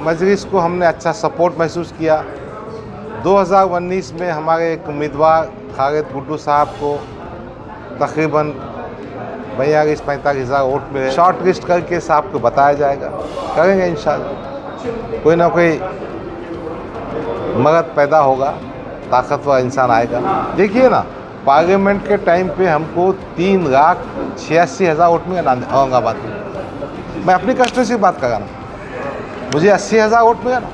मजलिस को हमने अच्छा सपोर्ट महसूस किया। 2019 में हमारे एक उम्मीदवार खालिद गुड्डू साहब को तकरीबन 42-45 हज़ार वोट मिले। शॉर्ट लिस्ट करके साहब को बताया जाएगा, करेंगे इंशाल्लाह। कोई ना कोई मर्द पैदा होगा, ताकतवर इंसान आएगा। देखिए ना, पार्लियामेंट के टाइम पे हमको 3,86,000 वोट मिले औरंगाबाद में। मैं अपनी कंस्टिट्यूंसी की बात कर रहा हूँ, मुझे 80,000 वोट मिला ना।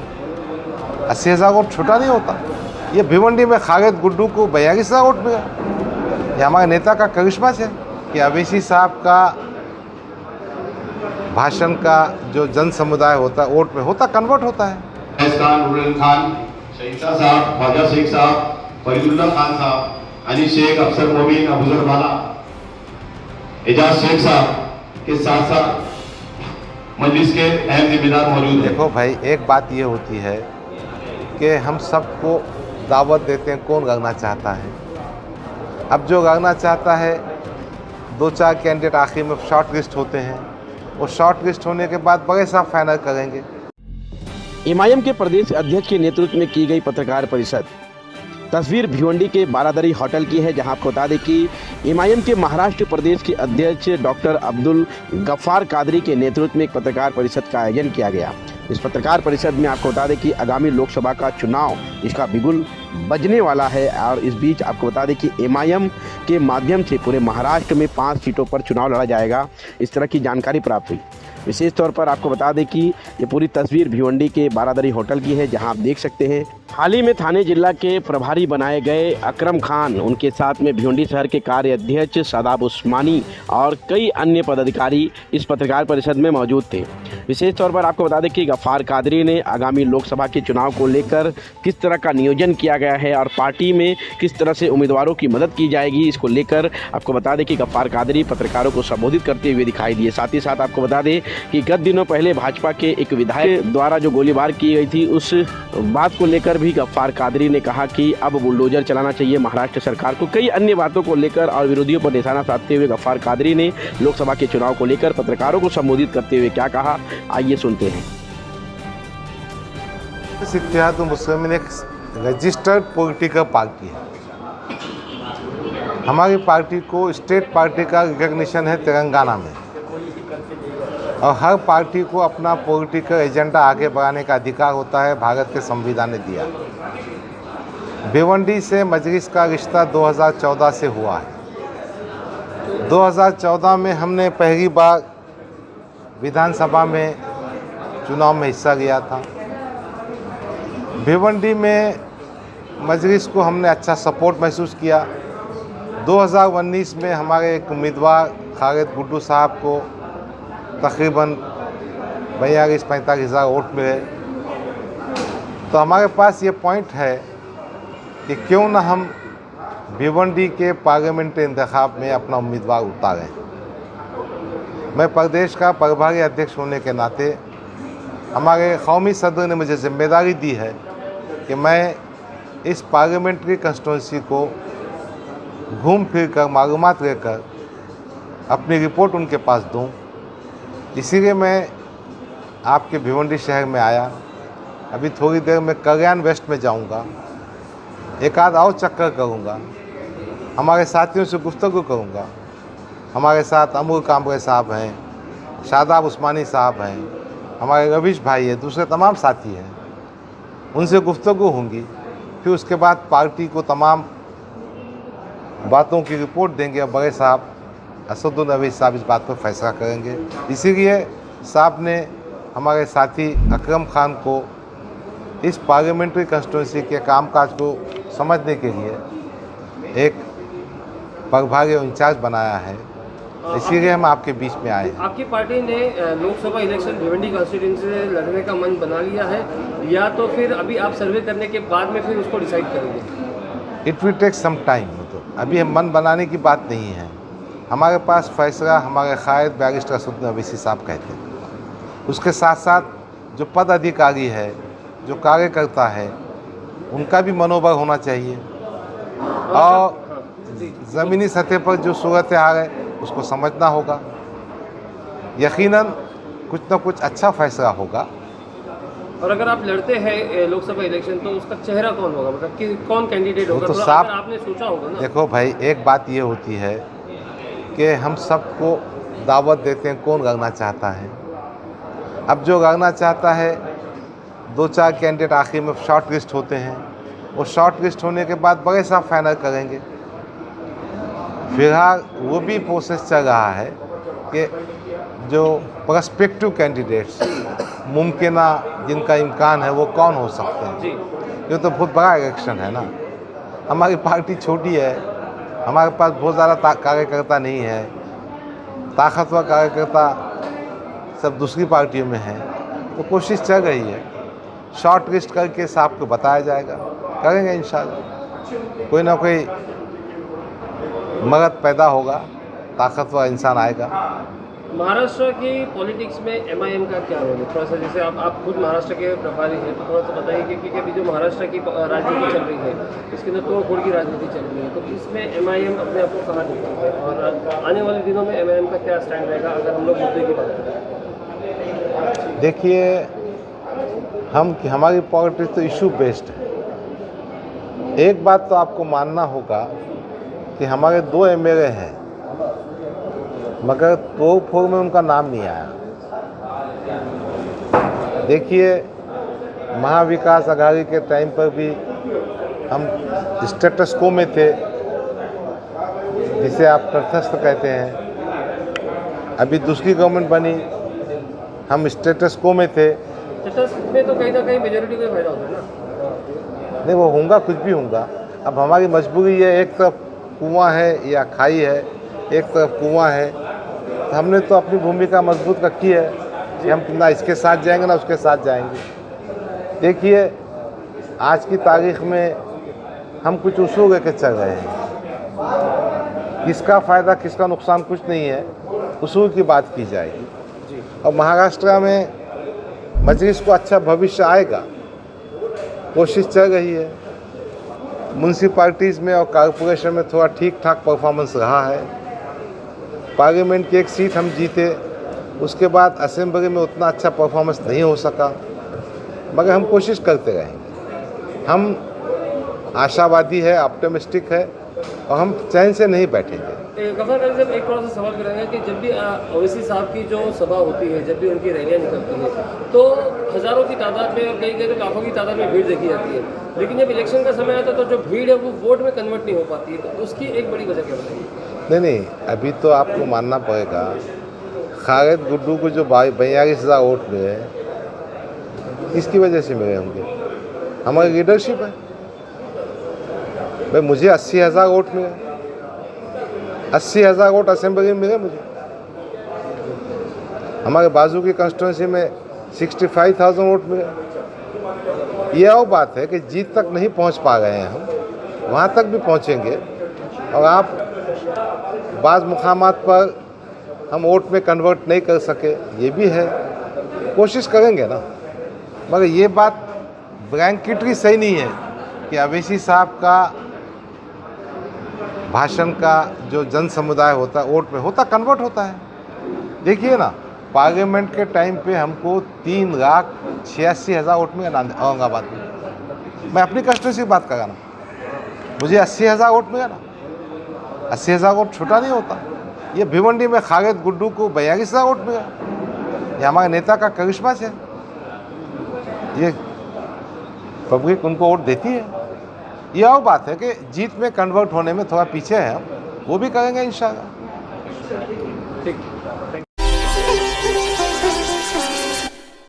80,000 वोट छोटा नहीं होता। ये भिवंडी में खालिद गुड्डू को 42,000 वोट मिला। ये हमारे नेता का करिश्मा है कि अवैसी साहब का भाषण का जो जन समुदाय होता है वोट में होता, कन्वर्ट होता है। खान, शहीद साहब, ख्वाजा शेख साहब, फरीदुल्लाह खान साहब, अली शेख, अफसर मोमीन, अबूजर वाला, एजाज शेख साहब के साथ साथ मजलिस के अहम जिम्मेदार मौजूद हैं। देखो भाई, एक बात ये होती है कि हम सबको दावत देते हैं, कौन गढ़ना चाहता है। अब जो गढ़ना चाहता है, 2-4 कैंडिडेट आखिर में शॉर्ट लिस्ट होते हैं। वो शॉर्ट लिस्ट होने के बाद बड़े साहब फाइनल करेंगे। एमआईएम के प्रदेश अध्यक्ष के नेतृत्व में की गई पत्रकार परिषद। तस्वीर भिवंडी के बारादरी होटल की है, जहां आपको बता दें कि एमआईएम के महाराष्ट्र प्रदेश के अध्यक्ष डॉक्टर अब्दुल गफ्फार कादरी के नेतृत्व में एक पत्रकार परिषद का आयोजन किया गया। इस पत्रकार परिषद में आपको बता दें कि आगामी लोकसभा का चुनाव इसका बिगुल बजने वाला है। और इस बीच आपको बता दें कि एमआईएम के माध्यम से पूरे महाराष्ट्र में 5 सीटों पर चुनाव लड़ा जाएगा, इस तरह की जानकारी प्राप्त हुई। विशेष तौर पर आपको बता दें कि ये पूरी तस्वीर भिवंडी के बारादरी होटल की है, जहां आप देख सकते हैं हाल ही में थाने जिला के प्रभारी बनाए गए अकरम खान, उनके साथ में भिवंडी शहर के कार्य अध्यक्ष शादाब उस्मानी और कई अन्य पदाधिकारी इस पत्रकार परिषद में मौजूद थे। विशेष तौर पर आपको बता दें कि गफ्फार कादरी ने आगामी लोकसभा के चुनाव को लेकर किस तरह का नियोजन किया गया है और पार्टी में किस तरह से उम्मीदवारों की मदद की जाएगी, इसको लेकर आपको बता दें कि गफ्फार कादरी पत्रकारों को संबोधित करते हुए दिखाई दिए। साथ ही साथ आपको बता दें कि गत दिनों पहले भाजपा के एक विधायक द्वारा जो गोलीबार की गई थी, उस बात को लेकर भी गफ्फार कादरी ने कहा कि अब बुलडोजर चलाना चाहिए महाराष्ट्र सरकार को। कई अन्य बातों को लेकर और विरोधियों पर निशाना साधते हुए गफ्फार कादरी ने लोकसभा के चुनाव को लेकर पत्रकारों को संबोधित करते हुए क्या कहा, आइए सुनते हैं। इत्तेहादुल मुस्लिमीन एक रजिस्टर्ड पॉलिटिकल पार्टी है। हमारी पार्टी को स्टेट पार्टी का रिकग्निशन है तेलंगाना में, और हर पार्टी को अपना पॉलिटिकल एजेंडा आगे बढ़ाने का अधिकार होता है, भारत के संविधान ने दिया। भिवंडी से मजलिस का रिश्ता 2014 से हुआ है। 2014 में हमने पहली बार विधानसभा में चुनाव में हिस्सा लिया था। भिवंडी में मजलिस को हमने अच्छा सपोर्ट महसूस किया। 2019 में हमारे एक उम्मीदवार खालिद गुड्डू साहब को तकरीबन 42-45 हज़ार वोट मिले। तो हमारे पास ये पॉइंट है कि क्यों ना हम भिवंडी के पार्लियामेंट्री इंतखाब में अपना उम्मीदवार उतारें। मैं प्रदेश का प्रभारी अध्यक्ष होने के नाते हमारे कौमी सदर ने मुझे जिम्मेदारी दी है कि मैं इस पार्लियामेंट्री कंस्टिट्यूंसी को घूम फिर कर मालूमात लेकर अपनी रिपोर्ट उनके पास दूं। इसीलिए मैं आपके भिवंडी शहर में आया। अभी थोड़ी देर में कल्याण वेस्ट में जाऊंगा, एक आध और चक्कर करूंगा, हमारे साथियों से गुफ्तगू करूंगा। हमारे साथ अमूल कामरे साहब हैं, शादाब उस्मानी साहब हैं, हमारे रवीश भाई हैं, दूसरे तमाम साथी हैं, उनसे गुफ्तगू होंगी। फिर उसके बाद पार्टी को तमाम बातों की रिपोर्ट देंगे और बड़े साहब असदुल अवैसी साहब इस बात पर फैसला करेंगे। इसीलिए साहब ने हमारे साथी अकरम खान को इस पार्लियामेंट्री कंस्टिट्यूंसी के कामकाज को समझने के लिए एक प्रभारी इंचार्ज बनाया है। इसीलिए हम आपके बीच में आए हैं। आपकी पार्टी ने लोकसभा इलेक्शन भिवंडी कॉन्स्टिट्यूंसी से लड़ने का मन बना लिया है, या तो फिर अभी आप सर्वे करने के बाद में फिर उसको डिसाइड करेंगे? It will take some time. तो अभी हम मन बनाने की बात नहीं है। हमारे पास फैसला हमारे कायद बैरिस्टर असदुल अवैसी साहब कहते हैं। उसके साथ साथ जो पद अधिकारी है, जो कार्यकर्ता है, उनका भी मनोबल होना चाहिए, और ज़मीनी सतह पर जो सूरत हाल है उसको समझना होगा। यकीनन कुछ ना कुछ अच्छा फैसला होगा। और अगर आप लड़ते हैं लोकसभा इलेक्शन तो उसका चेहरा कौन होगा, मतलब कि कौन कैंडिडेट होगा, तो थोड़ा साफ अगर आपने सोचा होगा ना। देखो भाई, एक बात ये होती है कि हम सबको दावत देते हैं कौन करना चाहता है। अब जो करना चाहता है, 2-4 कैंडिडेट आखिर में शॉर्ट लिस्ट होते हैं, वो शॉर्ट लिस्ट होने के बाद बड़े साहब फाइनल करेंगे। फिलहाल वो भी प्रोसेस चल रहा है कि जो प्रोस्पेक्टिव कैंडिडेट्स मुमकिन जिनका इम्कान है वो कौन हो सकते हैं। जी, ये तो बहुत बड़ा इलेक्शन है ना। हमारी पार्टी छोटी है, हमारे पास बहुत ज़्यादा कार्यकर्ता नहीं है, ताकतवर कार्यकर्ता सब दूसरी पार्टियों में हैं। तो कोशिश चल रही है, शॉर्ट लिस्ट करके साहब को बताया जाएगा, करेंगे इंशाल्लाह। कोई ना कोई मदद पैदा होगा, ताकतवर इंसान आएगा। महाराष्ट्र की पॉलिटिक्स में MIM का क्या रोल है? थोड़ा सा, जैसे आप खुद महाराष्ट्र के प्रभारी हैं, तो थोड़ा सा बताइए कि क्योंकि अभी जो महाराष्ट्र की राजनीति चल रही है, इसके अंदर तोड़ फोड़ की राजनीति चल रही है, तो इसमें MIM अपने आप को कहाँ देखती है और आने वाले दिनों में MIM का क्या स्टैंड रहेगा अगर हम लोग मुद्दे की बात करें? देखिए, हमारी पॉलिटिक्स तो इशू बेस्ड है। एक बात तो आपको मानना होगा कि हमारे 2 MLA हैं, मगर तोड़ फोड़ में उनका नाम नहीं आया। देखिए, महाविकास आघाड़ी के टाइम पर भी हम स्टेटस को में थे, जिसे आप तटस्थ कहते हैं। अभी दूसरी गवर्नमेंट बनी, हम स्टेटस को में थे। तटस्थ में तो कहीं ना कहीं मेजोरिटी को फायदा होता है ना। नहीं, वो होगा, कुछ भी होगा। अब हमारी मजबूरी है, एक तरफ कुआं है या खाई है, एक तरफ कुआं है। तो हमने तो अपनी भूमिका मजबूत रखी है कि हम ना इसके साथ जाएंगे ना उसके साथ जाएंगे। देखिए, आज की तारीख में हम कुछ उसूल लेके चल रहे हैं, किसका फ़ायदा किसका नुकसान कुछ नहीं है, उसूल की बात की जाएगी। और महाराष्ट्र में मजलिस को अच्छा भविष्य आएगा, कोशिश चल रही है। म्यूनसिपैलिटीज़ में और कॉरपोरेशन में थोड़ा ठीक ठाक परफॉर्मेंस रहा है। पार्लियामेंट की एक सीट हम जीते, उसके बाद असेंबली में उतना अच्छा परफॉर्मेंस नहीं हो सका, मगर हम कोशिश करते रहेंगे। हम आशावादी है, ऑप्टिमिस्टिक है, और हम चैन से नहीं बैठेंगे। गफर साहब, एक थोड़ा सा सवाल करेंगे कि जब भी ओवैसी साहब की जो सभा होती है, जब भी उनकी रैलियाँ निकलती है, तो हज़ारों की तादाद में और कई कई तो लाखों की तादाद में भीड़ देखी जाती है, लेकिन जब इलेक्शन का समय आता है तो जो भीड़ है वो वोट में कन्वर्ट नहीं हो पाती है, तो उसकी एक बड़ी वजह क्या बताइए? नहीं, अभी तो आपको मानना पड़ेगा, खालिद गुड्डू को जो 42,000 वोट मिले, किसकी वजह से मिले होंगे? हमारी लीडरशिप है। भाई, मुझे 80,000 वोट मिले, 80,000 वोट असेंबली में मिले मुझे। हमारे बाजू की कंस्टिट्यूंसी में 65,000 वोट मिले। ये और बात है कि जीत तक नहीं पहुंच पा रहे हैं हम, वहाँ तक भी पहुँचेंगे। और आप बाज़ मुकामात पर हम वोट में कन्वर्ट नहीं कर सके, ये भी है, कोशिश करेंगे ना। मगर ये बात ब्लैंकेटली सही नहीं है कि अवैसी साहब का भाषण का जो जन समुदाय होता है वोट में होता कन्वर्ट होता है। देखिए ना, पार्लियामेंट के टाइम पे हमको 3,86,000 वोट में औरंगाबाद में, मैं अपनी कंस्टिट्यूंसी की बात कर रहा ना, मुझे 80,000 वोट मिला ना। 80,000 वोट छोटा नहीं होता। ये भिवंडी में खालिद गुड्डू को 42,000 वोट मिला। ये हमारे नेता का करिश्मा है, ये पब्लिक उनको वोट देती है। ये और बात है कि जीत में कन्वर्ट होने में थोड़ा पीछे है हम, वो भी करेंगे इंशाल्लाह। ठीक।